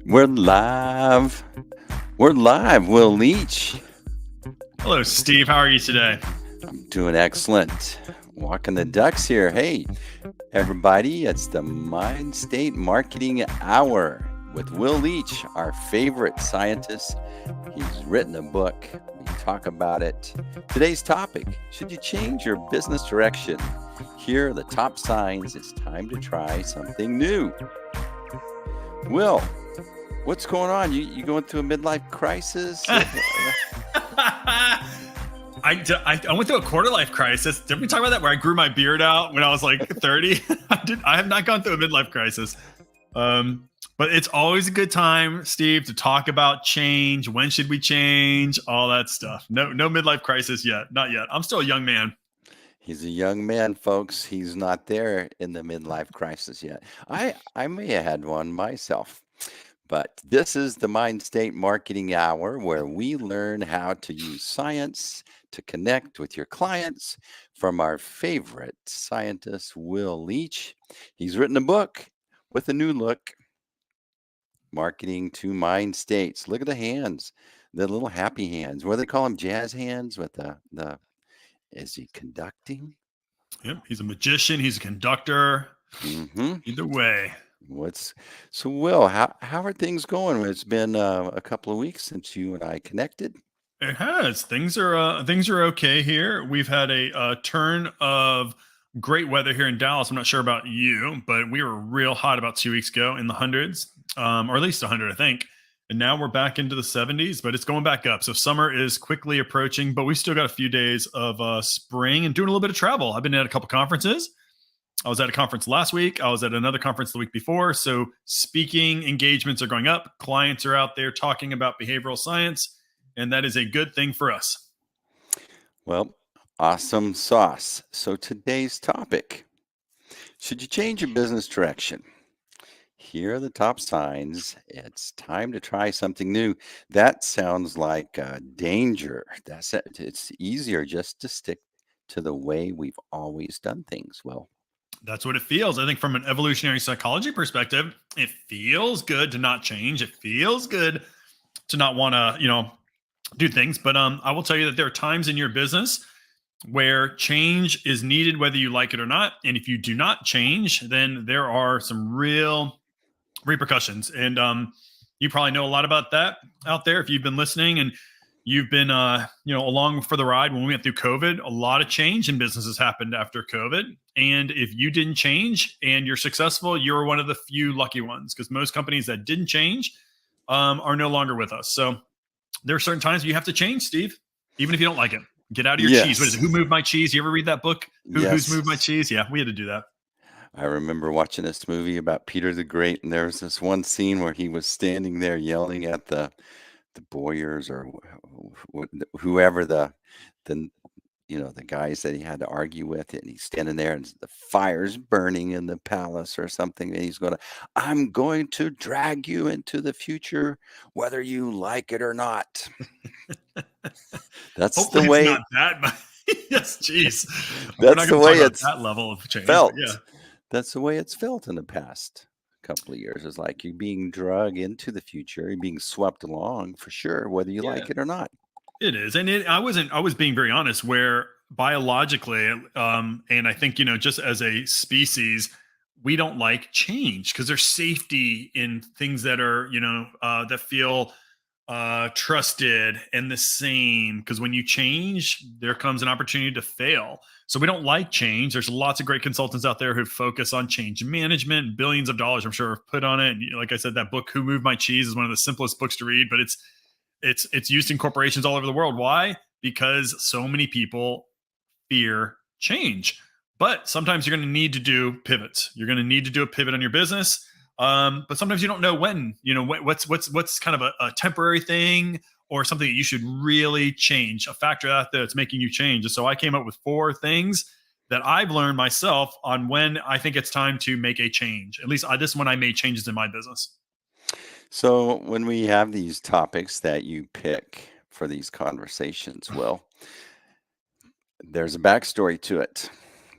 We're live. We're live. Will Leach. Hello, Steve. How are you today? I'm doing excellent. Walking the ducks here. Hey, everybody, it's the Mindstate Marketing Hour with Will Leach, our favorite scientist. He's written a book. We talk about it. Today's topic, should you change your business direction? Here are the top signs it's time to try something new. Will, what's going on? You going through a midlife crisis? I went through a quarter life crisis. Did we talk about that? Where I grew my beard out when I was like 30. I have not gone through a midlife crisis. But it's always a good time, Steve, to talk about change. When should we change? All that stuff. No midlife crisis yet. Not yet. I'm still a young man. He's a young man, folks. He's not there in the midlife crisis yet. I may have had one myself. But this is the Mind State Marketing Hour, where we learn how to use science to connect with your clients from our favorite scientist, Will Leach. He's written a book with a new look, Marketing to Mind States. Look at the hands, the little happy hands. What do they call them? Jazz hands with the is he conducting? Yep, he's a magician. He's a conductor. Either way. So Will, how are things going? It's been a couple of weeks since you and I connected. It has. Things are okay here. We've had a turn of great weather here in Dallas. I'm not sure about you, but we were real hot about 2 weeks ago in the hundreds, or at least 100, I think. And now we're back into the 70s, but it's going back up. So summer is quickly approaching, but we still got a few days of spring and doing a little bit of travel. I've been at a couple conferences. I was at a conference last week. I was at another conference the week before. So speaking engagements are going up. Clients are out there talking about behavioral science, and that is a good thing for us. Well, awesome sauce. So today's topic, should you change your business direction? Here are the top signs. It's time to try something new. That sounds like danger. It's easier just to stick to the way we've always done things. Well, that's what it feels. I think from an evolutionary psychology perspective, it feels good to not change. It feels good to not want to, do things. But I will tell you that there are times in your business where change is needed, whether you like it or not. And if you do not change, then there are some real repercussions. And you probably know a lot about that out there if you've been listening and you've been along for the ride. When we went through COVID, a lot of change in businesses happened after COVID. And if you didn't change and you're successful, you're one of the few lucky ones, because most companies that didn't change are no longer with us. So there are certain times you have to change, Steve, even if you don't like it. Get out of your cheese. What is it? Who Moved My Cheese? You ever read that book? Who's Moved My Cheese? Yeah, we had to do that. I remember watching this movie about Peter the Great, and there was this one scene where he was standing there yelling at the boyars or whoever the guys that he had to argue with, and he's standing there and the fire's burning in the palace or something, and he's I'm going to drag you into the future whether you like it or not. That's hopefully the way. It's not that, yes, geez. That's the way it's that level of change felt. Yeah. That's the way it's felt in the past couple of years. It's like you're being dragged into the future, you're being swept along for sure, whether you like it or not. It is. And I was being very honest, where biologically, and I think, just as a species, we don't like change because there's safety in things that are, that feel trusted and the same. Because when you change, there comes an opportunity to fail. So we don't like change. There's lots of great consultants out there who focus on change management, billions of dollars, I'm sure, have put on it. And like I said, that book, Who Moved My Cheese, is one of the simplest books to read, but it's used in corporations all over the world. Why? Because so many people fear change. But sometimes you're going to need to do pivots. You're going to need to do a pivot on your business. But sometimes you don't know when. What's kind of a temporary thing or something that you should really change, a factor out there that's making you change. And so I came up with 4 things that I've learned myself on when I think it's time to make a change. At least this is when I made changes in my business. So when we have these topics that you pick for these conversations, Will, there's a backstory to it.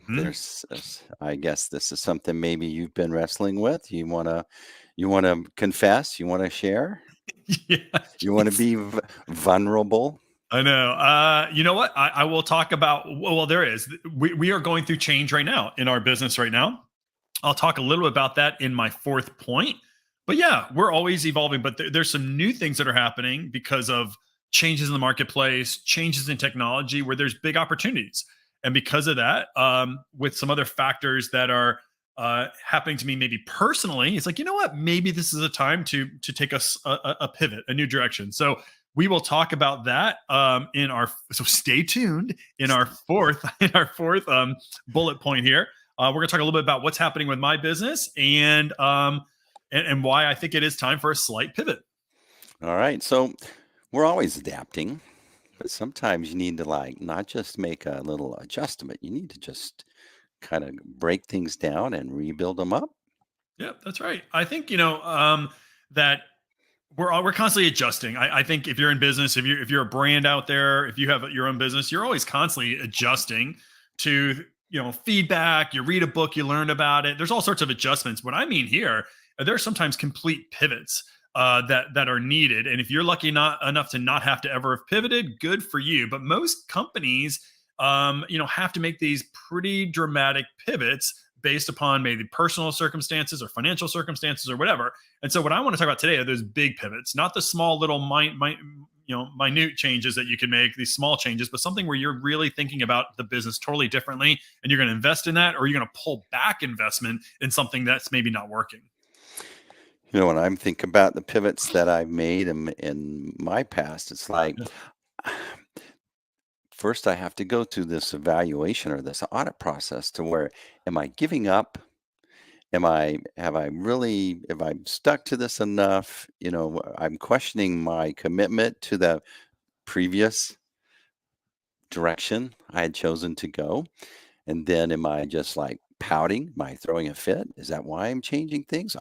Mhm. I guess this is something maybe you've been wrestling with. You wanna confess? You wanna share? Yeah, You wanna jeez. be vulnerable? I know. You know what? I will talk about. Well, there is. We are going through change right now in our business right now. I'll talk a little bit about that in my fourth point. But yeah, we're always evolving. But there's some new things that are happening because of changes in the marketplace, changes in technology, where there's big opportunities. And because of that, with some other factors that are happening to me, maybe personally, it's like, you know what? Maybe this is a time to take us a pivot, a new direction. So we will talk about that in our. So stay tuned in our fourth bullet point here. We're going to talk a little bit about what's happening with my business and why I think it is time for a slight pivot. All right. So we're always adapting, but sometimes you need to like not just make a little adjustment. You need to just kind of break things down and rebuild them up. Yeah, that's right. I think that we're constantly adjusting. I think if you're in business, if you're a brand out there, if you have your own business, you're always constantly adjusting to feedback. You read a book, you learn about it. There's all sorts of adjustments. What I mean here, there's sometimes complete pivots that are needed. And if you're lucky not enough to not have to ever have pivoted, good for you. But most companies, have to make these pretty dramatic pivots based upon maybe personal circumstances or financial circumstances or whatever. And so what I want to talk about today are those big pivots, not the small little minute changes that you can make, these small changes, but something where you're really thinking about the business totally differently and you're going to invest in that, or you're going to pull back investment in something that's maybe not working. When I'm thinking about the pivots that I've made in my past, it's like Yeah. first I have to go through this evaluation or this audit process to where am I giving up? Have I stuck to this enough? I'm questioning my commitment to the previous direction I had chosen to go. And then am I just like pouting? Am I throwing a fit? Is that why I'm changing things?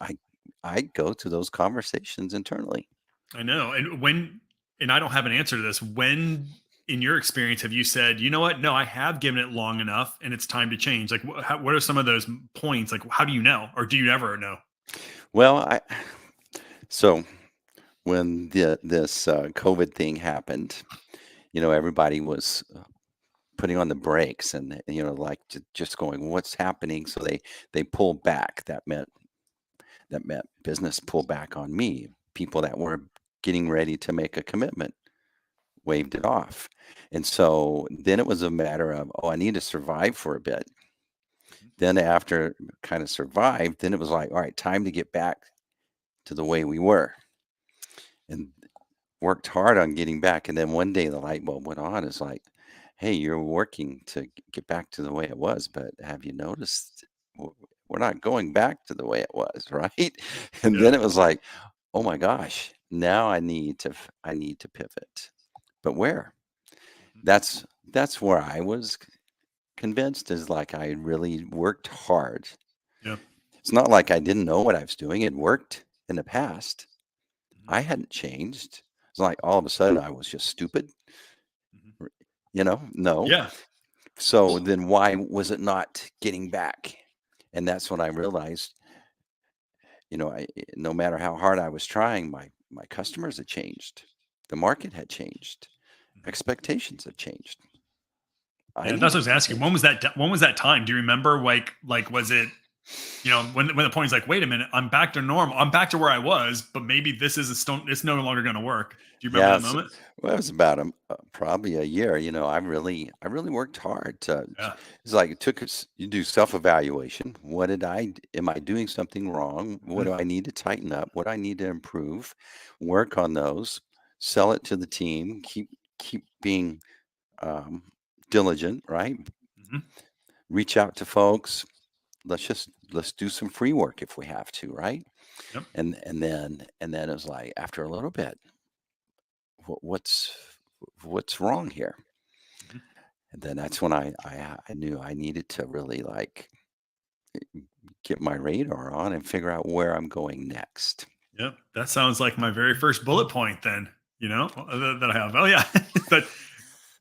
I go to those conversations internally. I know. And I don't have an answer to this. When in your experience have you said, you know what? No, I have given it long enough and it's time to change? Like, what are some of those points? Like, how do you know? Or do you ever know? Well, I so when this COVID thing happened, everybody was putting on the brakes and like just going, what's happening? So they pulled back. That meant business pulled back on me. People that were getting ready to make a commitment waved it off. And so then it was a matter of, oh, I need to survive for a bit. Then after kind of survived, then it was like, all right, time to get back to the way we were. And worked hard on getting back. And then one day the light bulb went on. It's like, hey, you're working to get back to the way it was, but have you noticed we're not going back to the way it was, right? And Yeah. then it was like, oh my gosh, now I need to pivot. But where? Mhm. That's where I was convinced is like I really worked hard. Yeah. It's not like I didn't know what I was doing. It worked in the past. Mhm. I hadn't changed. It's like all of a sudden I was just stupid. Mhm. No. Yeah. So then why was it not getting back? And that's when I realized, no matter how hard I was trying, my customers had changed. The market had changed. Mhm. Expectations had changed. I Yeah, that's what I needed was to asking. When change. was that? When was that time? Do you remember? Like was it? When the point is like, wait a minute, I'm back to normal. I'm back to where I was, but maybe this is it's no longer going to work. Do you remember Yeah, that moment? well, it was about probably a year. I really worked hard to. Yeah. It's like it took us. You do self-evaluation. What did am I doing something wrong? What Mhm. do I need to tighten up? What do I need to improve? Work on those. Sell it to the team. Keep being um, diligent. Right. Mhm. Reach out to folks. Let's do some free work if we have to. Right. Yep. And then it was like after a little bit, what's wrong here? Mhm. And then that's when I knew I needed to really like get my radar on and figure out where I'm going next. Yep. That sounds like my very first bullet point then, that I have. Oh yeah. But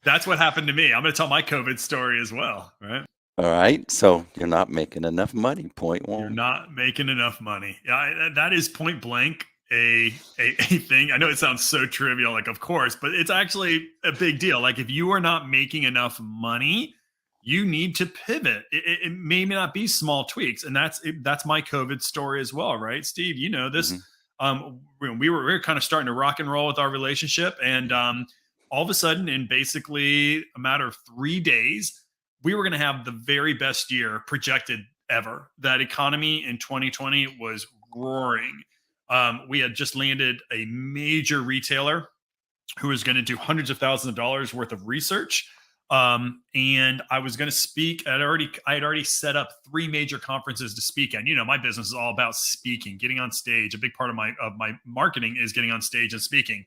that's what happened to me. I'm going to tell my COVID story as well. Right. All right. So you're not making enough money. Point You're one. not making enough money. Yeah, that is point blank a thing. I know it sounds so trivial, like of course, but it's actually a big deal. Like if you are not making enough money, you need to pivot. It may not be small tweaks, and that's my COVID story as well, right, Steve? You know this. Hmm. We were kind of starting to rock and roll with our relationship, and all of a sudden, in basically a matter of 3 days, we were going to have the very best year projected ever. That economy in 2020 was roaring. We had just landed a major retailer who was going to do hundreds of thousands of dollars worth of research. And I was going to speak. I had already set up 3 major conferences to speak at. You know, my business is all about speaking, getting on stage. A big part of my marketing is getting on stage and speaking.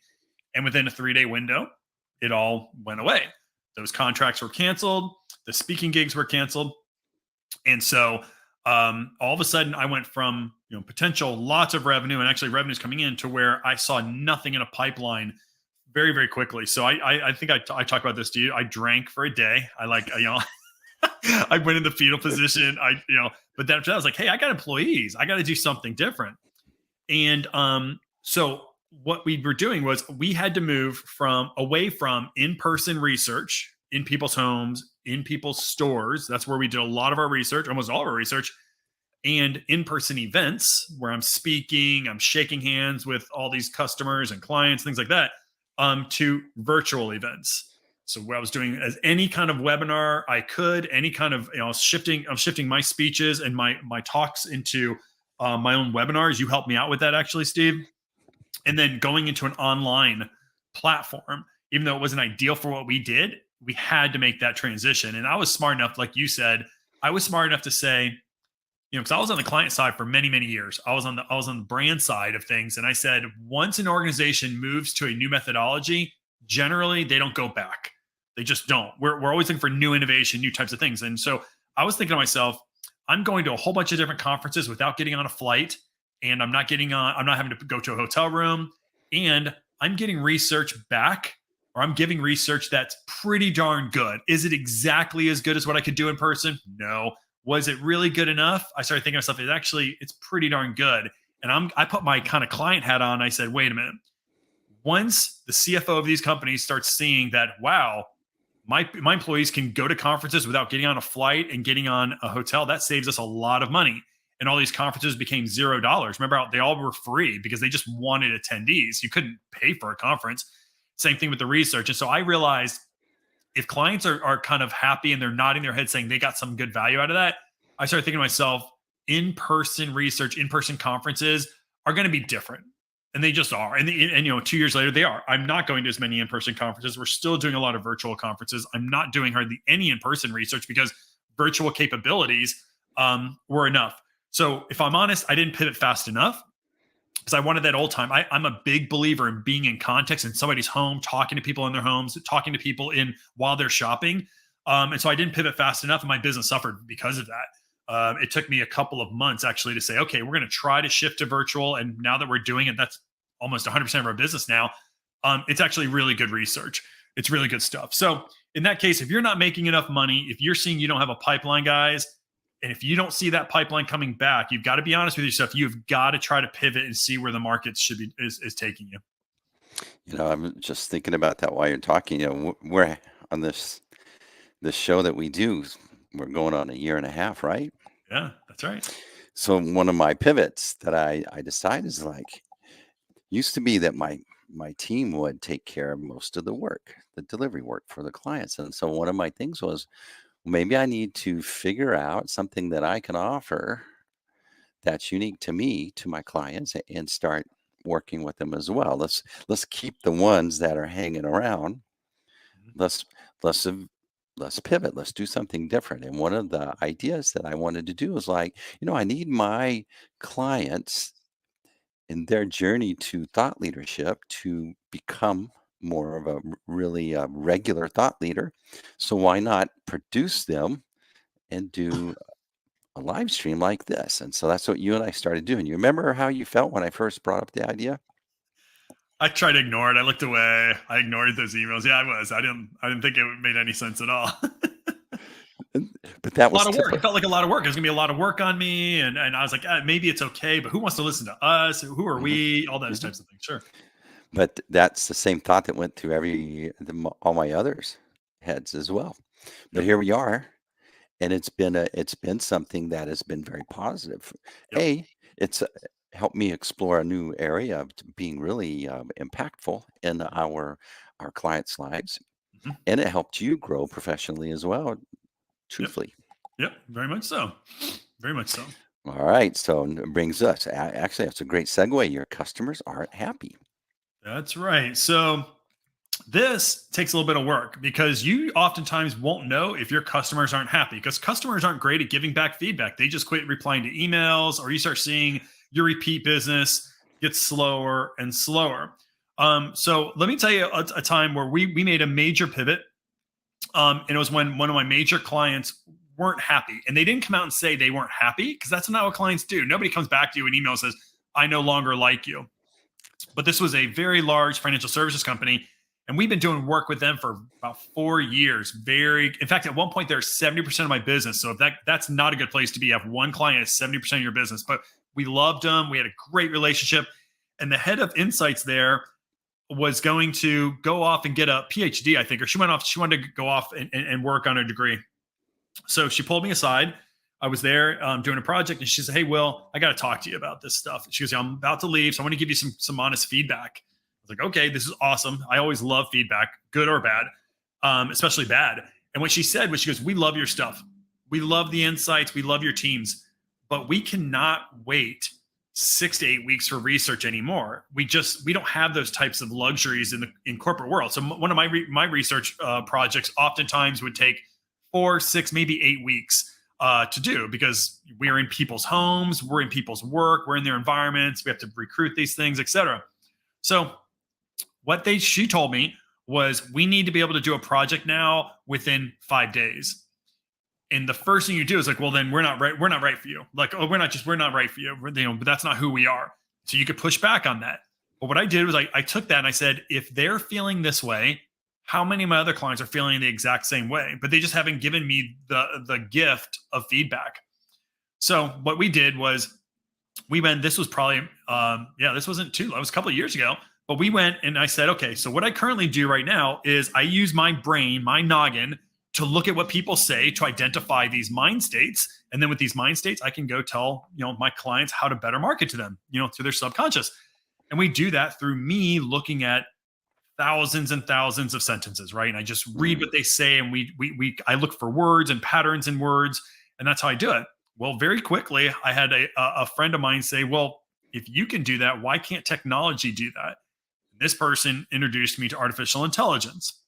And within a 3-day window, it all went away. Those contracts were canceled. The speaking gigs were canceled. And so all of a sudden, I went from potential lots of revenue and actually revenues coming in to where I saw nothing in a pipeline very very quickly. So I think I talked about this to you. I drank for a day. I like I went in the fetal position. But then I was like, hey, I got employees. I got to do something different. And so what we were doing was we had to move from away from in-person research in people's homes, in people's stores. That's where we did a lot of our research, almost all of our research, and in-person events where I'm speaking, I'm shaking hands with all these customers and clients, things like that, to virtual events. So what I was doing as any kind of webinar I could, any kind of I'm shifting my speeches and my talks into my own webinars. You helped me out with that actually, Steve. And then going into an online platform, even though it wasn't ideal for what we did, we had to make that transition. And I was smart enough, like you said, I was smart enough to say, because I was on the client side for many, many years. I was on the brand side of things. And I said, once an organization moves to a new methodology, generally they don't go back. They just don't. We're always looking for new innovation, new types of things. And so I was thinking to myself, I'm going to a whole bunch of different conferences without getting on a flight. And I'm not having to go to a hotel room. And I'm getting research back, or I'm giving research that's pretty darn good. Is it exactly as good as what I could do in person? No. Was it really good enough? I started thinking to myself, it's pretty darn good. And I put my kind of client hat on. I said, wait a minute. Once the CFO of these companies starts seeing that, wow, my employees can go to conferences without getting on a flight and getting on a hotel, that saves us a lot of money. And all these conferences became $0. Remember, they all were free because they just wanted attendees. You couldn't pay for a conference. Same thing with the research. And so I realized if clients are kind of happy and they're nodding their head saying they got some good value out of that, I started thinking to myself, in-person research, in-person conferences are going to be different. And they just are. And 2 years later, they are. I'm not going to as many in-person conferences. We're still doing a lot of virtual conferences. I'm not doing hardly any in-person research because virtual capabilities were enough. So if I'm honest, I didn't pivot fast enough because I wanted that old time. I'm a big believer in being in context in somebody's home, talking to people in their homes, talking to people while they're shopping. And so I didn't pivot fast enough, and my business suffered because of that. It took me a couple of months actually to say, okay, we're going to try to shift to virtual. And now that we're doing it, that's almost 100% of our business now. It's actually really good research. It's really good stuff. So in that case, if you're not making enough money, if you're seeing you don't have a pipeline, guys, and if you don't see that pipeline coming back, you've got to be honest with yourself. You've got to try to pivot and see where the market is taking you. I'm just thinking about that while you're talking. We're on this show that we do. We're going on a year and a half, right? Yeah, that's right. So one of my pivots that I decided is like, used to be that my team would take care of most of the work, the delivery work for the clients. And so one of my things was, maybe I need to figure out something that I can offer that's unique to me, to my clients, and start working with them as well. Let's keep the ones that are hanging around. Mhm. Let's let's let's pivot. Let's do something different. And one of the ideas that I wanted to do is like, I need my clients in their journey to thought leadership to become more of a really regular thought leader. So why not produce them and do a live stream like this? And so that's what you and I started doing. You remember how you felt when I first brought up the idea? I tried to ignore it. I looked away. I ignored those emails. Yeah, I was. I didn't think it made any sense at all. But that A lot was of work. It typical. felt like a lot of work. It was gonna be a lot of work on me, and I was like, maybe it's okay, but who wants to listen to us? Who are Hmm. we? All those Hmm. types of things. Sure. But that's the same thought that went through all my others' heads as well. But Yep. here we are, and it's been something that has been very positive. Yep. It's helped me explore a new area of being really impactful in our clients' lives, Mhm. and it helped you grow professionally as well. Yep. Truthfully. Yep. Very much so. Very much so. All right, so it brings us. Actually, that's a great segue. Your customers aren't happy. That's right. So this takes a little bit of work because you oftentimes won't know if your customers aren't happy because customers aren't great at giving back feedback. They just quit replying to emails, or you start seeing your repeat business get slower and slower. So let me tell you a time where we made a major pivot. And it was when one of my major clients weren't happy, and they didn't come out and say they weren't happy because that's not what clients do. Nobody comes back to you and email says, "I no longer like you." But this was a very large financial services company, and we've been doing work with them for about 4 years. In fact, at one point, they're 70% of my business. So if that's not a good place to be. Have one client at 70% of your business, but we loved them. We had a great relationship, and the head of insights there was going to go off and get a PhD, I think, or she went off. She wanted to go off and work on a degree. So she pulled me aside. I was there doing a project, and she said, "Hey, Will, I got to talk to you about this stuff." She goes, "I'm about to leave, so I want to give you some honest feedback." I was like, "Okay, this is awesome. I always love feedback, good or bad, especially bad." And what she said was, "She goes, we love your stuff. We love the insights. We love your teams, but we cannot wait 6 to 8 weeks for research anymore. We don't have those types of luxuries in corporate world. So one of my research projects oftentimes would take 4, 6, maybe 8 weeks to do because we're in people's homes, we're in people's work, we're in their environments, we have to recruit these things, etc." So she told me was we need to be able to do a project now within 5 days. And the first thing you do is like, well, then we're not right. We're not right for you. Like, oh, we're not right for you. But that's not who we are. So you could push back on that. But what I did was I took that and I said, if they're feeling this way, how many of my other clients are feeling the exact same way? But they just haven't given me the gift of feedback. So what we did was we went, this was probably, this wasn't too long. It was a couple of years ago, but we went and I said, okay, so what I currently do right now is I use my brain, my noggin, to look at what people say to identify these mind states. And then with these mind states, I can go tell, my clients how to better market to them, through their subconscious. And we do that through me looking at thousands and thousands of sentences, right? And I just read Mm. what they say, and I look for words and patterns in words, and that's how I do it. Well, very quickly, I had a friend of mine say, "Well, if you can do that, why can't technology do that?" And this person introduced me to artificial intelligence,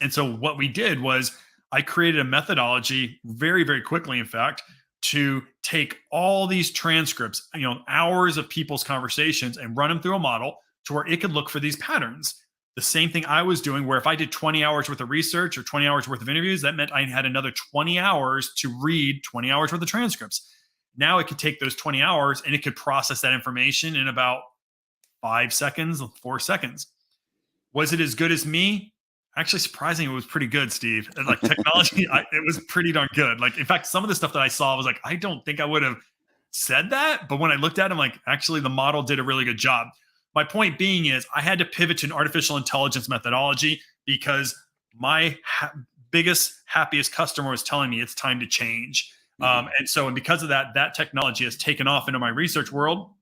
and so what we did was I created a methodology very, very quickly, in fact, to take all these transcripts, hours of people's conversations, and run them through a model to where it could look for these patterns. The same thing I was doing, where if I did 20 hours worth of research or 20 hours worth of interviews, that meant I had another 20 hours to read 20 hours worth of transcripts. Now it could take those 20 hours and it could process that information in about 5 seconds, 4 seconds. Was it as good as me? Actually, surprisingly, it was pretty good, Steve. And like technology, it was pretty darn good. Like, in fact, some of the stuff that I saw was like, I don't think I would have said that. But when I looked at it, I'm like, actually, the model did a really good job. My point being is, I had to pivot to an artificial intelligence methodology because my biggest, happiest customer was telling me it's time to change. Mhm. And because of that, that technology has taken off into my research world,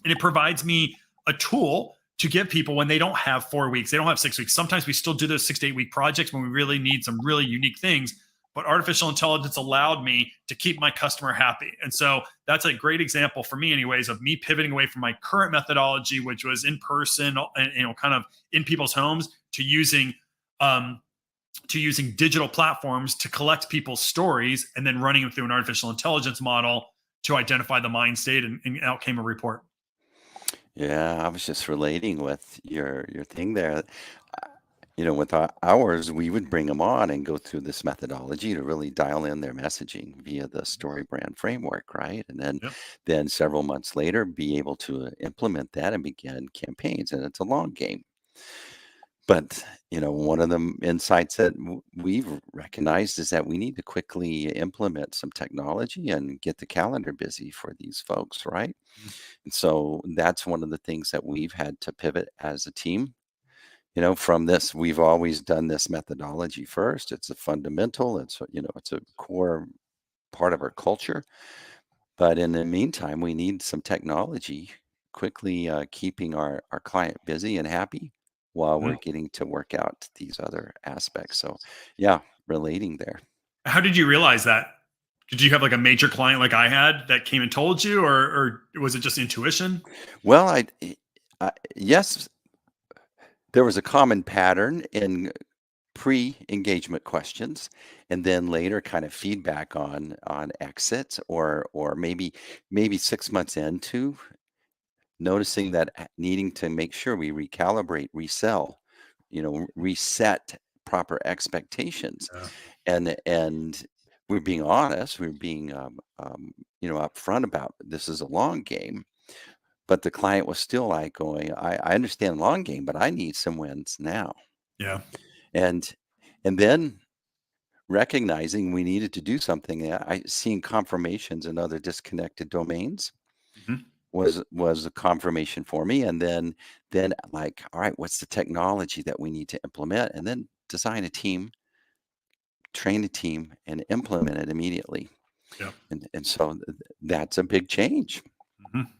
and it provides me a tool to give people when they don't have 4 weeks, they don't have 6 weeks. Sometimes we still do those 6 to 8 week projects when we really need some really unique things. But artificial intelligence allowed me to keep my customer happy. And so that's a great example for me, anyways, of me pivoting away from my current methodology, which was in person and kind of in people's homes, um, to using digital platforms to collect people's stories and then running them through an artificial intelligence model to identify the mind state, and out came a report. Yeah, I was just relating with your thing there. Uh, with ours, we would bring them on and go through this methodology to really dial in their messaging via the story brand framework, right? And then Yep. then several months later, be able to implement that and begin campaigns. And it's a long game. But, one of the insights that we've recognized is that we need to quickly implement some technology and get the calendar busy for these folks, right? Mm. And so that's one of the things that we've had to pivot as a team. From this, we've always done this methodology first. It's a fundamental, it's a core part of our culture. But in the meantime, we need some technology quickly keeping our client busy and happy while Yeah. we're getting to work out these other aspects. So, yeah, relating there. How did you realize that? Did you have like a major client like I had that came and told you, or was it just intuition? Well, yes, there was a common pattern in pre-engagement questions, and then later kind of feedback on exits, or maybe 6 months into noticing that needing to make sure we recalibrate, resell, reset proper expectations, Yeah. and we're being honest, we're being upfront about this is a long game, but the client was still like going, I understand long game, but I need some wins now, Yeah. and and then recognizing we needed to do something. I seeing confirmations in other disconnected domains Mhm. was a confirmation for me, and then like, all right, what's the technology that we need to implement, and then design a team, train a team, and implement it immediately. Yeah. And so that's a big change. Mhm.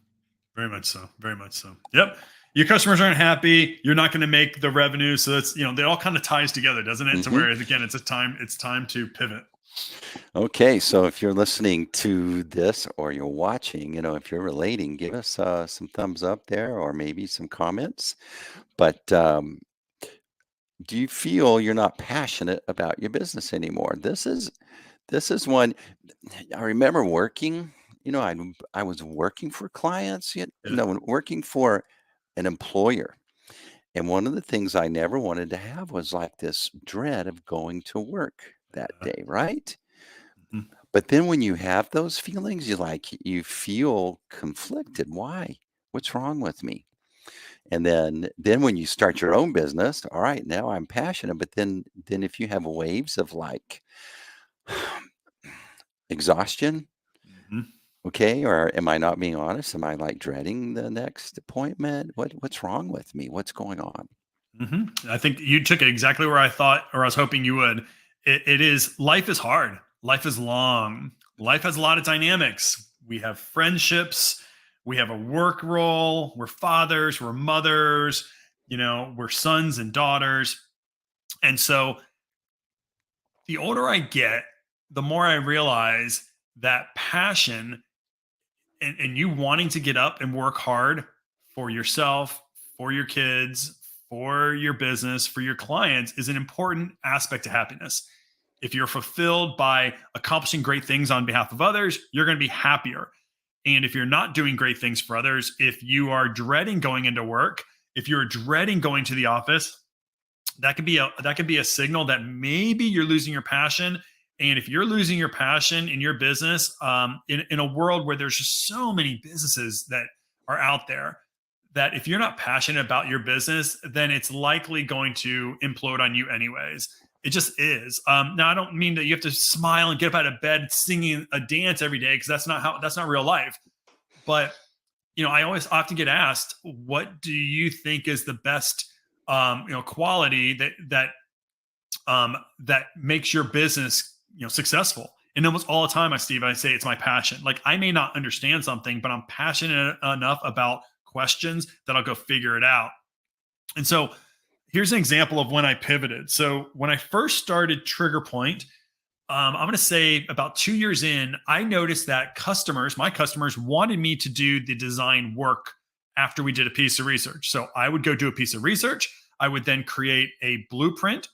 Very much so. Very much so. Yep. Your customers aren't happy. You're not going to make the revenue. So it's, they all kind of ties together, doesn't it? To Hmm. where again, it's time to pivot. Okay, so if you're listening to this or you're watching, if you're relating, give us some thumbs up there or maybe some comments. But do you feel you're not passionate about your business anymore? This is one. I remember working, I was working for clients, Yeah. working for an employer. And one of the things I never wanted to have was like this dread of going to work that Yeah. day, right? Mhm. But then when you have those feelings, you feel conflicted. Why? What's wrong with me? And then when you start your own business, all right, now I'm passionate, but then if you have waves of like exhaustion. Mhm. Okay, or am I not being honest? Am I like dreading the next appointment? What's wrong with me? What's going on? I think you took it exactly where I thought, or I was hoping you would. It is life is hard. Life is long. Life has a lot of dynamics. We have friendships. We have a work role. We're fathers. We're mothers. We're sons and daughters. And so the older I get, the more I realize that passion and you wanting to get up and work hard for yourself, for your kids, for your business, for your clients is an important aspect to happiness. If you're fulfilled by accomplishing great things on behalf of others, you're going to be happier. And if you're not doing great things for others, if you are dreading going into work, if you're dreading going to the office, that could be a signal that maybe you're losing your passion. And if you're losing your passion in your business, in a world where there's just so many businesses that are out there, that if you're not passionate about your business, then it's likely going to implode on you anyways. It just is. Now, I don't mean that you have to smile and get up out of bed singing a dance every day, because that's not real life. But I always often get asked, what do you think is the best, quality that makes your business, successful? And almost all the time, I say it's my passion. Like, I may not understand something, but I'm passionate enough about questions that I'll go figure it out. And so here's an example of when I pivoted. So when I first started Trigger Point, I'm going to say about 2 years in, I noticed that my customers wanted me to do the design work after we did a piece of research. So I would go do a piece of research. I would then create a blueprint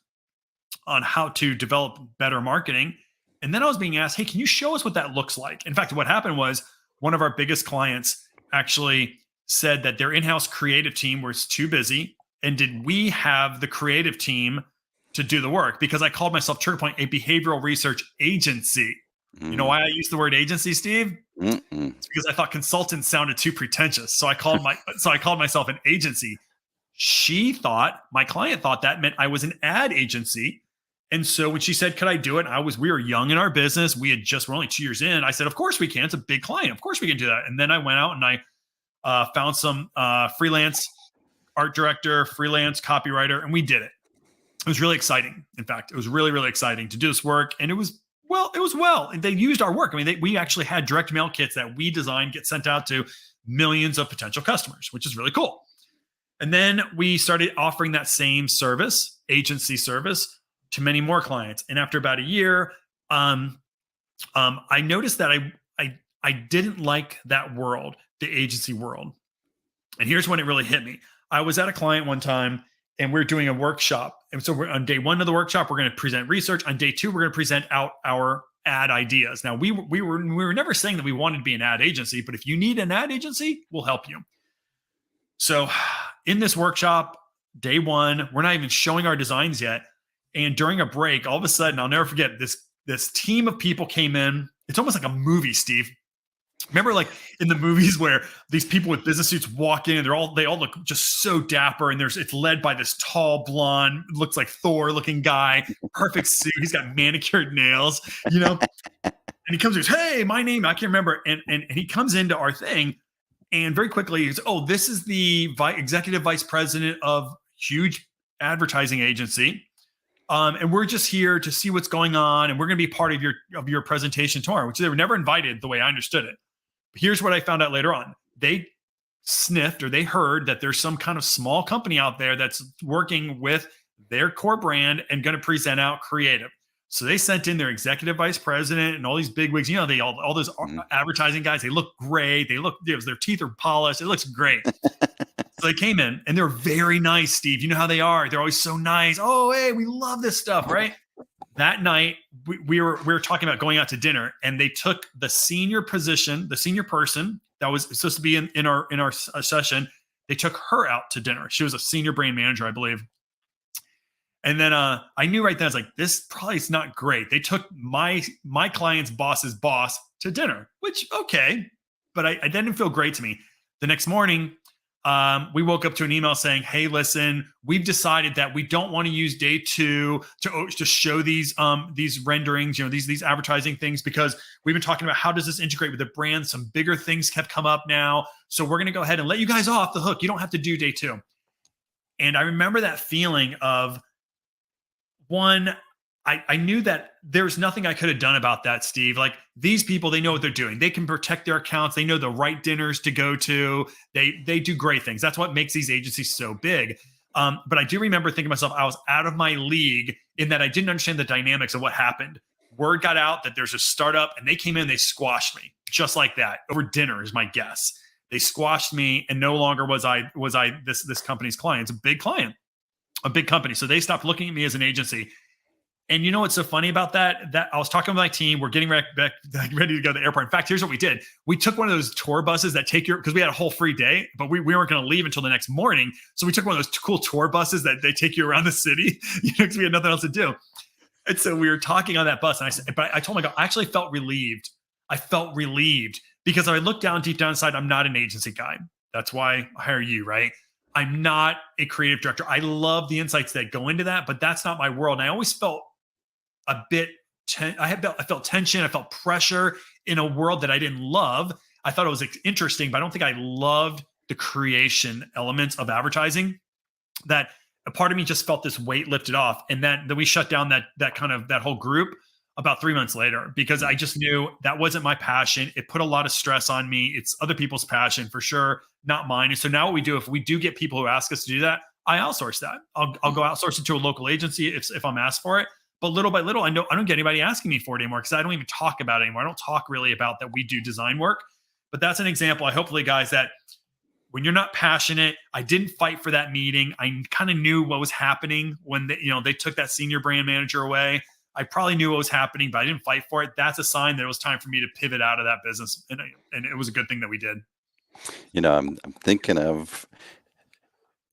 on how to develop better marketing. And then I was being asked, hey, can you show us what that looks like? In fact, what happened was one of our biggest clients actually said that their in-house creative team was too busy. And did we have the creative team to do the work? Because I called myself Trigger Point a behavioral research agency. You know Mm, why I use the word agency, Steve? mm-mm. It's because I thought consultant sounded too pretentious. So I called myself an agency. My client thought that meant I was an ad agency. And so when she said, could I do it? We were young in our business. We're only 2 years in. I said, of course we can. It's a big client. Of course we can do that. And then I went out and I found some freelance art director, freelance copywriter, and we did it. It was really exciting. In fact, it was really, really exciting to do this work. And it was well. They used our work. I mean, we actually had direct mail kits that we designed get sent out to millions of potential customers, which is really cool. And then we started offering that same service, agency service, to many more clients. And after about a year, I noticed that I didn't like that world, the agency world. And here's when it really hit me. I was at a client one time and we're doing a workshop. And so on day one of the workshop, we're going to present research. On day two, we're going to present out our ad ideas. Now, we were never saying that we wanted to be an ad agency, but if you need an ad agency, we'll help you. So in this workshop, day one, we're not even showing our designs yet. And during a break, all of a sudden, I'll never forget, this team of people came in. It's almost like a movie, Steve. Remember, like in the movies where these people with business suits walk in, they all look just so dapper, and it's led by this tall, blonde, looks like Thor looking guy, perfect suit. He's got manicured nails, And he comes and goes, "Hey, my name," I can't remember, and he comes into our thing, and very quickly he's, "Oh, this is the executive vice president of huge advertising agency. And we're just here to see what's going on, and we're going to be part of your presentation tomorrow," which they were never invited the way I understood it. But here's what I found out later on. They sniffed or they heard that there's some kind of small company out there that's working with their core brand and going to present out creative. So they sent in their executive vice president and all these big wigs. All those advertising guys, they look great. Their teeth are polished. It looks great. So they came in and they're very nice, Steve. You know how they are. They're always so nice. Oh, hey, we love this stuff, right? That night, we were talking about going out to dinner, and they took the senior person that was supposed to be in our session. They took her out to dinner. She was a senior brand manager, I believe. And then I knew right then, I was like, this probably is not great. They took my client's boss's boss to dinner, which, okay, but I didn't feel great to me. The next morning, we woke up to an email saying, "Hey, listen, we've decided that we don't want to use day two to show these renderings, these advertising things, because we've been talking about how does this integrate with the brand. Some bigger things have come up now, so we're going to go ahead and let you guys off the hook. You don't have to do day two." And I remember that feeling of, one, I knew that there's nothing I could have done about that, Steve. Like, these people, they know what they're doing. They can protect their accounts. They know the right dinners to go to. They do great things. That's what makes these agencies so big. But I do remember thinking to myself, I was out of my league in that I didn't understand the dynamics of what happened. Word got out that there's a startup, and they came in and they squashed me just like that over dinner is my guess. They squashed me, and no longer was I this company's client. It's a big client, a big company. So they stopped looking at me as an agency. And you know what's so funny about that? That I was talking with my team. We're getting ready to go to the airport. In fact, here's what we did. We took one of those tour buses that take because we had a whole free day, but we weren't going to leave until the next morning. So we took one of those cool tour buses that they take you around the city, because we had nothing else to do. And so we were talking on that bus, and I told my guy, I actually felt relieved. I felt relieved because I looked down deep down inside. I'm not an agency guy. That's why I hire you, right? I'm not a creative director. I love the insights that go into that, but that's not my world. And I always felt a bit, I felt tension. I felt pressure in a world that I didn't love. I thought it was interesting, but I don't think I loved the creation elements of advertising. That a part of me just felt this weight lifted off. And then we shut down that whole group about 3 months later, because I just knew that wasn't my passion. It put a lot of stress on me. It's other people's passion for sure, not mine. And so now what we do, if we do get people who ask us to do that, I outsource that. I'll go outsource it to a local agency if I'm asked for it. But little by little, I don't get anybody asking me for it anymore, because I don't even talk about it anymore. I don't talk really about that we do design work. But that's an example, hopefully, guys, that when you're not passionate, I didn't fight for that meeting. I kind of knew what was happening when they took that senior brand manager away. I probably knew what was happening, but I didn't fight for it. That's a sign that it was time for me to pivot out of that business. And it was a good thing that we did. I'm thinking of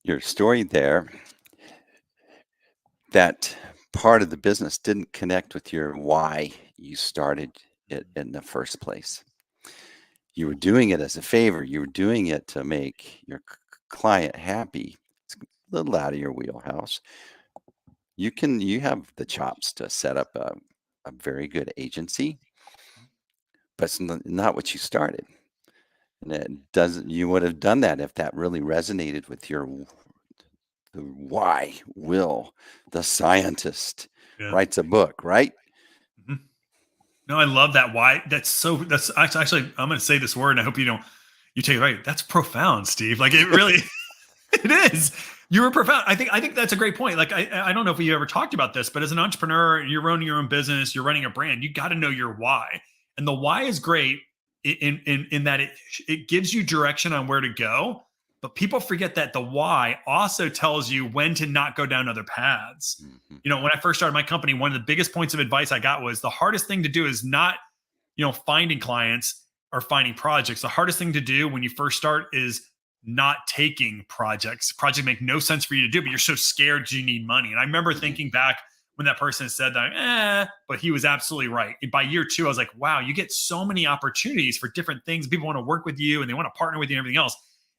your story there. That part of the business didn't connect with your why you started it in the first place. You were doing it as a favor. You were doing it to make your client happy. little out of your wheelhouse. You have the chops to set up a very good agency, but it's not what you started. And it doesn't, you would have done that if that really resonated with the why will the scientist Yeah. writes a book, right? Mhm. No, I love that. Why? That's actually, I'm going to say this word and I hope you take it right. That's profound, Steve. Like it really, it is. You were profound. I think that's a great point. Like I don't know if we ever talked about this, but as an entrepreneur, you're running your own business, you're running a brand, you got to know your why. And the why is great in that it gives you direction on where to go, but people forget that the why also tells you when to not go down other paths. Mhm. When I first started my company, one of the biggest points of advice I got was the hardest thing to do is not, finding clients or finding projects. The hardest thing to do when you first start is not taking projects. Projects make no sense for you to do, but you're so scared you need money. And I remember Mhm. thinking back when that person said that, but he was absolutely right. And by year 2, I was like, wow, you get so many opportunities for different things. People want to work with you and they want to partner with you and everything else.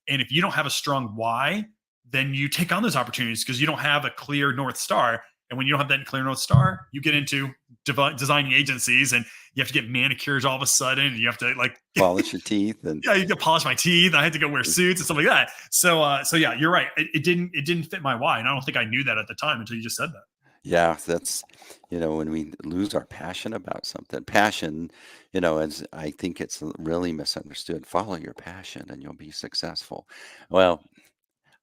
And if you don't have a strong why, then you take on those opportunities because you don't have a clear North Star. And when you don't have that clear North Star, you get into designing agencies and you have to get manicures all of a sudden. And you have to Polish your teeth and yeah, you have to polish my teeth. I had to go wear suits and stuff like that. So yeah, you're right. It didn't fit my why. And I don't think I knew that at the time until you just said that. yeah, that's, when we lose our passion about something, passion, as I think it's really misunderstood. Follow your passion and you'll be successful. Well,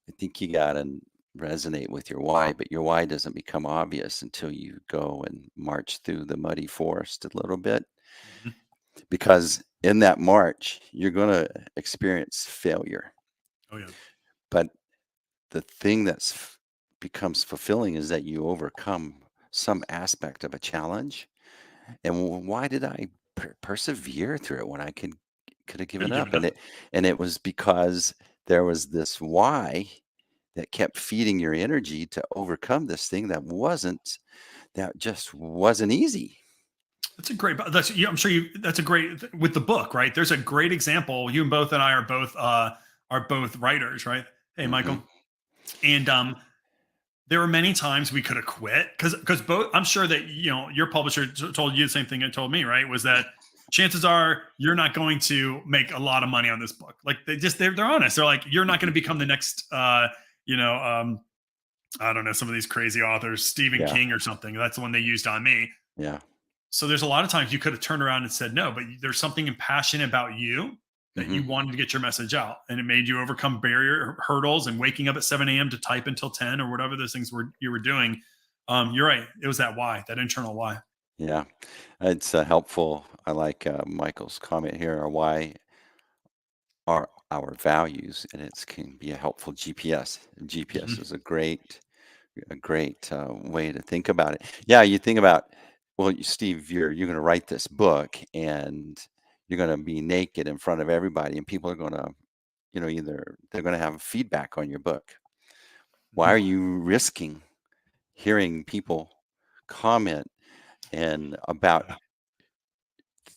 I think you got to resonate with your why, but your why doesn't become obvious until you go and march through the muddy forest a little bit. Mhm. Because in that march, you're going to experience failure. Oh yeah. But the thing becomes fulfilling is that you overcome some aspect of a challenge. And why did I persevere through it when I could have Could given have up? given up. And it was because there was this why that kept feeding your energy to overcome this thing that just wasn't easy. That's a great. I'm sure you. That's a great with the book, right? There's a great example. You and both and I are both writers, right? Hey, Hmm. Michael. And there were many times we could have quit because both. I'm sure that your publisher told you the same thing it told me, right? Was that chances are you're not going to make a lot of money on this book. Like they're honest. They're like you're not going Hmm. to become the next you know I don't know some of these crazy authors, Stephen Yeah. King or something. That's the one they used on me. Yeah. So there's a lot of times you could have turned around and said no, but there's something passionate about you that Hmm. you wanted to get your message out, and it made you overcome barrier hurdles and waking up at 7 a.m. to type until 10 or whatever those things were you were doing. You're right. It was that why, that internal why. Yeah. It's helpful. I like Michael's comment here. Or why are our values, and it can be a helpful GPS. GPS Mhm. is a great way to think about it. Yeah, you think about, well, Steve, you're going to write this book, and you're going to be naked in front of everybody, and people are going to, either they're going to have feedback on your book. Why Mhm. are you risking hearing people comment and about Yeah.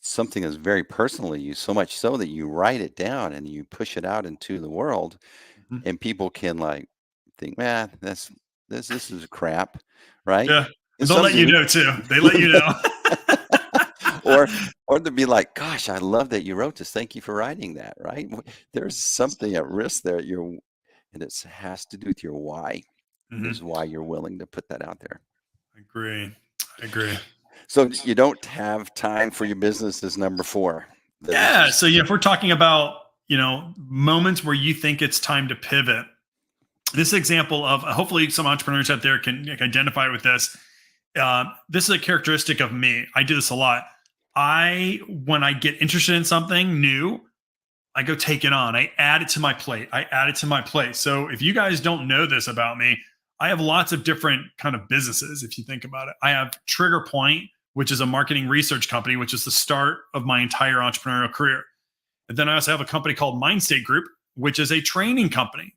something that's very personal to you, so much so that you write it down and you push it out into the world, Mhm. and people can think, man, this is crap, right? Yeah. And And they'll some let you do. know too. They let you know. or or to be like, gosh, I love that you wrote this. Thank you for writing that, right? There's something at risk there. And it has to do with your why, Mhm. is why you're willing to put that out there. I agree. I agree. So you don't have time for your business is number 4. This Yeah. is So yeah, if we're talking about moments where you think it's time to pivot, this example of hopefully some entrepreneurs out there can identify with this. This is a characteristic of me. I do this a lot. When I get interested in something new, I go take it on. I add it to my plate. I add it to my plate. So if you guys don't know this about me, I have lots of different kind of businesses. If you think about it, I have Trigger Point, which is a marketing research company, which is the start of my entire entrepreneurial career. And then I also have a company called Mindstate Group, which is a training company.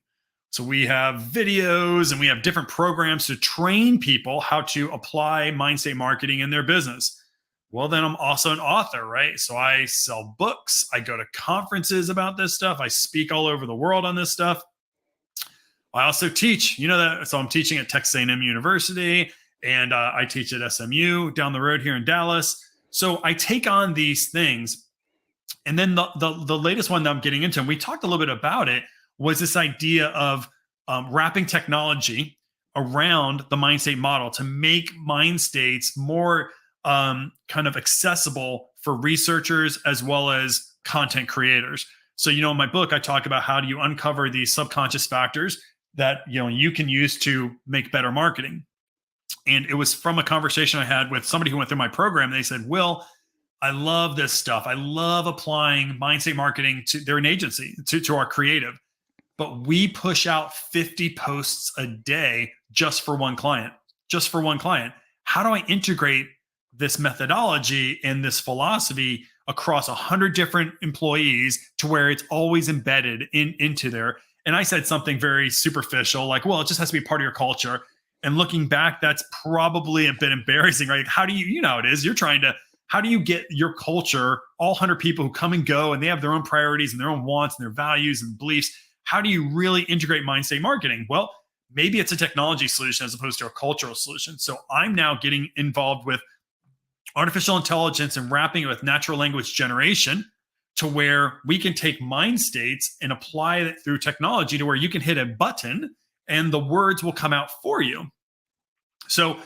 So we have videos and we have different programs to train people how to apply Mindstate marketing in their business. Well, then I'm also an author, right? So I sell books. I go to conferences about this stuff. I speak all over the world on this stuff. I also teach, that. So I'm teaching at Texas A&M University, and I teach at SMU down the road here in Dallas. So I take on these things. And then the latest one that I'm getting into, and we talked a little bit about it, was this idea of wrapping technology around the mind state model to make mind states more kind of accessible for researchers as well as content creators. So, in my book, I talk about how do you uncover these subconscious factors that you can use to make better marketing. And it was from a conversation I had with somebody who went through my program. They said, Will, I love this stuff. I love applying Mindstate Marketing to, they're an agency, to our creative, but we push out 50 posts a day just for one client, How do I integrate this methodology and this philosophy across 100 different employees to where it's always embedded into there? And I said something very superficial, like, well, it just has to be part of your culture. And looking back, that's probably a bit embarrassing, right? How do you know how it is? How do you get your culture, all 100 people who come and go, and they have their own priorities and their own wants and their values and beliefs? How do you really integrate Mindstate Marketing? Well, maybe it's a technology solution as opposed to a cultural solution. So I'm now getting involved with artificial intelligence and wrapping it with natural language generation to where we can take mind states and apply it through technology to where you can hit a button and the words will come out for you. So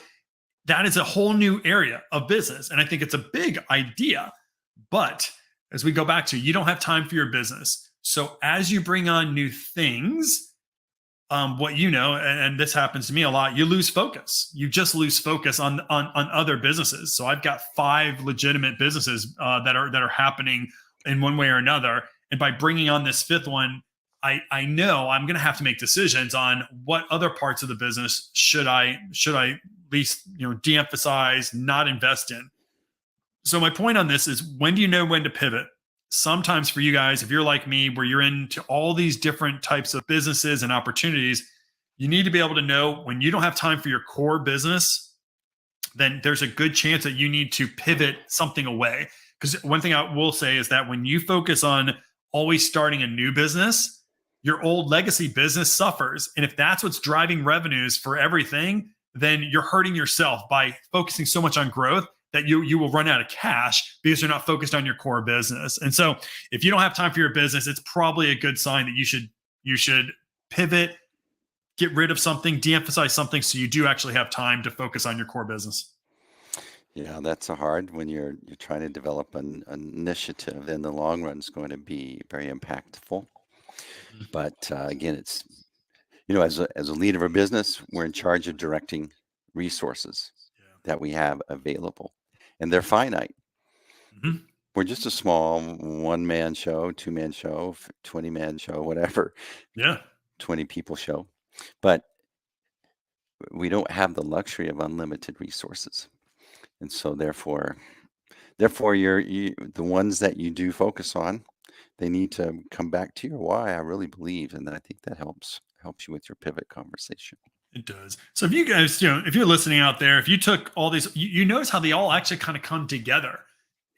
that is a whole new area of business. And I think it's a big idea. But as we go back to, you don't have time for your business. So as you bring on new things, and this happens to me a lot, you lose focus. You just lose focus on other businesses. So I've got 5 legitimate businesses that are happening in one way or another. And by bringing on this 5th one, I know I'm going to have to make decisions on what other parts of the business should I at least de-emphasize, not invest in. So my point on this is, when do you know when to pivot? Sometimes for you guys, if you're like me, where you're into all these different types of businesses and opportunities, you need to be able to know when you don't have time for your core business, then there's a good chance that you need to pivot something away. Because one thing I will say is that when you focus on always starting a new business, your old legacy business suffers. And if that's what's driving revenues for everything, then you're hurting yourself by focusing so much on growth that you will run out of cash because you're not focused on your core business. And so if you don't have time for your business, it's probably a good sign that you should pivot, get rid of something, de-emphasize something, so you do actually have time to focus on your core business. Yeah, that's a hard when you're trying to develop an initiative. In the long run, it's going to be very impactful. But again, it's as a leader of a business, we're in charge of directing resources that we have available, and they're finite. Mm-hmm. We're just a small 1-man show, 2-man show, 20-man show, whatever. 20 people show, but we don't have the luxury of unlimited resources, and so therefore, the ones that you do focus on, they need to come back to your why. I really believe, and I think that helps you with your pivot conversation. It does. So if you guys, if you're listening out there, if you took all these, you notice how they all actually kind of come together.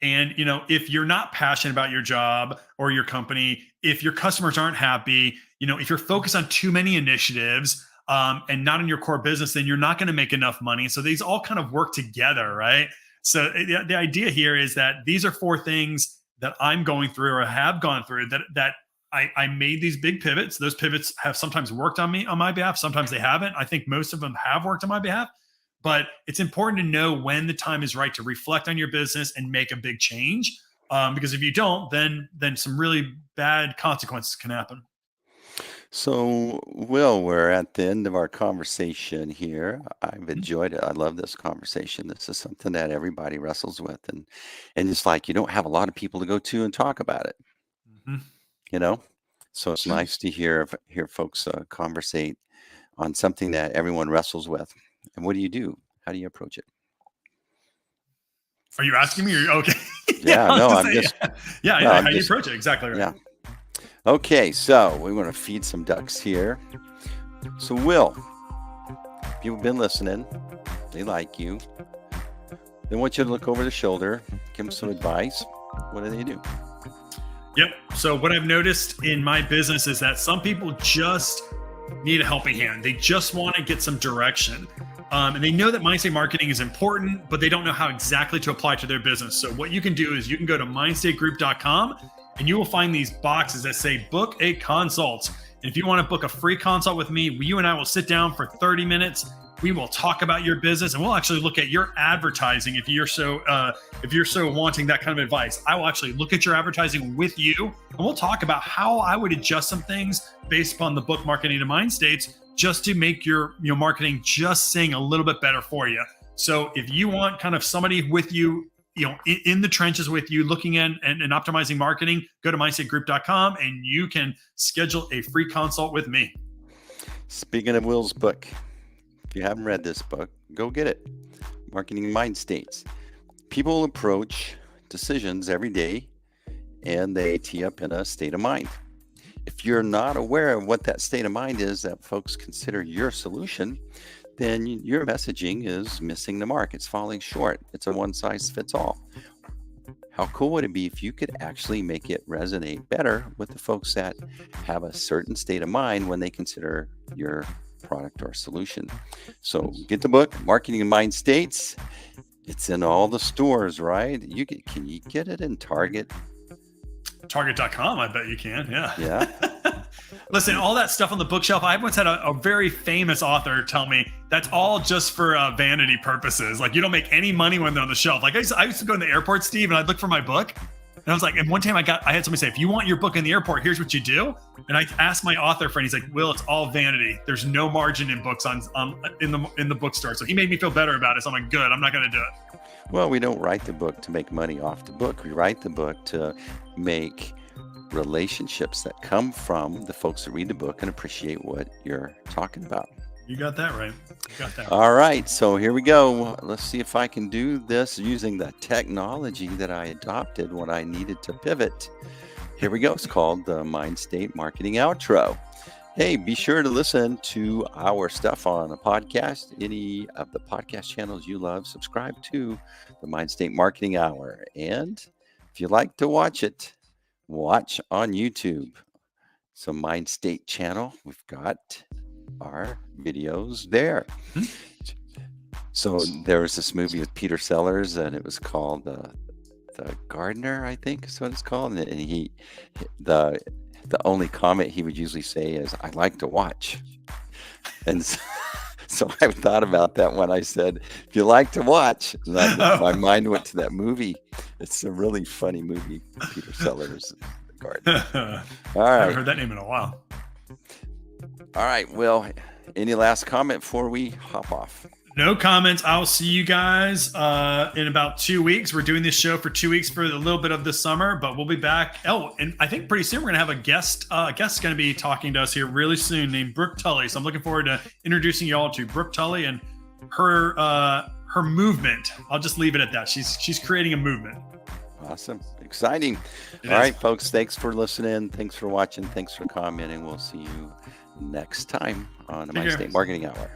And, if you're not passionate about your job or your company, if your customers aren't happy, if you're focused on too many initiatives and not in your core business, then you're not going to make enough money. So these all kind of work together, right? So the idea here is that these are 4 things that I'm going through or have gone through that I made these big pivots. Those pivots have sometimes worked on my behalf. Sometimes they haven't. I think most of them have worked on my behalf, but it's important to know when the time is right to reflect on your business and make a big change. Because if you don't, then some really bad consequences can happen. So, Will, we're at the end of our conversation here. I've enjoyed it. I love this conversation. This is something that everybody wrestles with, and it's like you don't have a lot of people to go to and talk about it. Mm-hmm. So it's nice to hear folks conversate on something that everyone wrestles with. And what do you do? How do you approach it? Are you asking me? Okay. Yeah, no, I'm just. Yeah, no, how I'm do you just, approach it? Exactly right. Yeah. Okay, so we want to feed some ducks here. So, Will, if you've been listening, they like you. They want you to look over the shoulder, give them some advice. What do they do? Yep. So what I've noticed in my business is that some people just need a helping hand. They just want to get some direction. And they know that Mindstate marketing is important, but they don't know how exactly to apply to their business. So what you can do is you can go to mindstategroup.com and you will find these boxes that say book a consult. And if you want to book a free consult with me, you and I will sit down for 30 minutes. We will talk about your business and we'll actually look at your advertising. If you're so wanting that kind of advice, I will actually look at your advertising with you and we'll talk about how I would adjust some things based upon the book Marketing to Mind States, just to make your marketing just sing a little bit better for you. So if you want kind of somebody with you, in the trenches with you, looking at and optimizing marketing, go to mindstategroup.com and you can schedule a free consult with me. Speaking of Will's book, if you haven't read this book, go get it. Marketing Mind States. People approach decisions every day and they tee up in a state of mind. If you're not aware of what that state of mind is that folks consider your solution, then your messaging is missing the mark. It's falling short. It's a one size fits all. How cool would it be if you could actually make it resonate better with the folks that have a certain state of mind when they consider your product or solution? So get the book, Marketing in Mind States. It's in all the stores, right? Can you get it in Target? Target.com, I bet you can. Yeah. Listen, all that stuff on the bookshelf. I once had a very famous author tell me that's all just for vanity purposes. Like, you don't make any money when they're on the shelf. Like, I used to go in the airport, Steve, and I'd look for my book. And I was like, and one time I had somebody say, if you want your book in the airport, here's what you do. And I asked my author friend, he's like, Will, it's all vanity. There's no margin in books in the bookstore. So he made me feel better about it. So I'm like, good, I'm not going to do it. Well, we don't write the book to make money off the book. We write the book to make relationships that come from the folks that read the book and appreciate what you're talking about. You got that right. All right. So here we go. Let's see if I can do this using the technology that I adopted when I needed to pivot. Here we go. It's called the Mindstate Marketing Outro. Hey, be sure to listen to our stuff on a podcast, any of the podcast channels you love. Subscribe to the Mindstate Marketing Hour. And if you like to watch it, watch on YouTube. So Mindstate channel, we've got our videos there. So there was this movie with Peter Sellers and it was called the Gardener, I think is what it's called. And the only comment he would usually say is, I like to watch. And so I thought about that when I said, if you like to watch, my mind went to that movie. It's a really funny movie, Peter Sellers, The Gardener. All right. I haven't heard that name in a while. All right. Well, any last comment before we hop off? No comments. I'll see you guys in about 2 weeks. We're doing this show for 2 weeks for a little bit of the summer, but we'll be back. Oh, and I think pretty soon we're going to have a guest. Guest going to be talking to us here really soon named Brooke Tully. So I'm looking forward to introducing you all to Brooke Tully and her movement. I'll just leave it at that. She's creating a movement. Awesome. Exciting. All right, folks. Thanks for listening. Thanks for watching. Thanks for commenting. We'll see you next time on the Mindstate Marketing Hour.